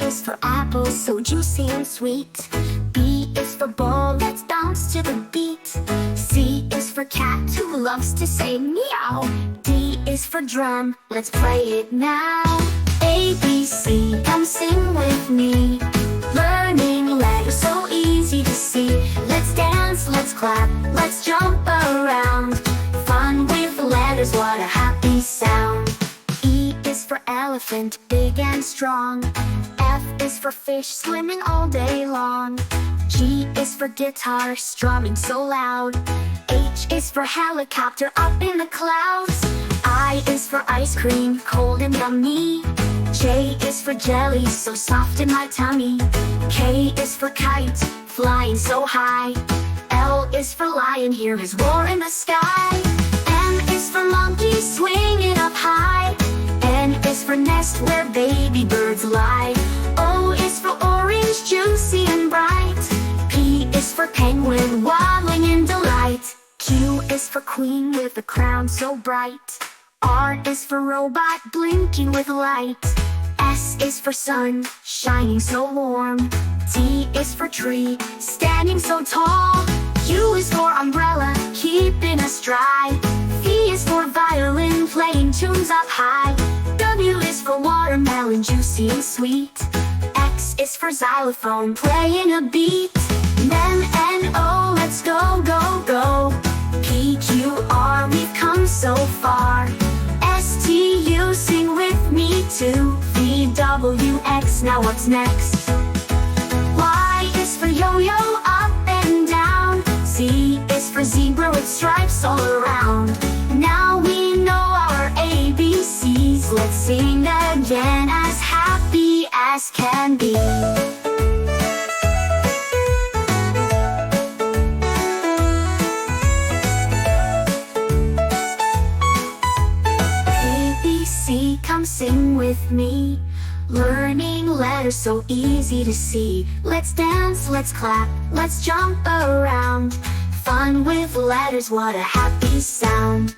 is for apple, so juicy and sweet. B is for ball, let's bounce to the beat. C is for cat, who loves to say meow. D is for drum, let's play it now. A, B, C, come sing with me. Learning letters so easy to see. Let's dance, let's clap, let's jump around. Fun with letters, what a happy sound. E is for elephant, big and strong. F is for fish, swimming all day long. G is for guitar, strumming so loud. H is for helicopter, up in the clouds. I is for ice cream, cold and yummy. J is for jelly, so soft in my tummy. K is for kite, flying so high. L is for lion, hear his roar in the sky. M is for monkey, swinging up high. N is for nest, where baby birds lie. O is for orange, juicy and bright. P is for penguin, waddling in delight. Q is for queen, with a crown so bright. R is for robot, blinking with light. S is for sun, shining so warm. T is for tree, standing so tall. U is for umbrella, keeping us dry. V is for violin, playing tunes up high. W is for watermelon, juicy and sweet. X is for xylophone, playing a beat. M, N, O, let's go, go, go. P, Q, R, we've come so far. S, T, U, sing with me too. V, W, X, now what's next? Y is for yo-yo, up and down. Z is for zebra, with stripes all around. Now we know our ABCs. Let's sing again, as happy as can be. ABC, come sing with me. Learning letters so easy to see. Let's dance, let's clap, let's jump around. Fun with letters, what a happy sound.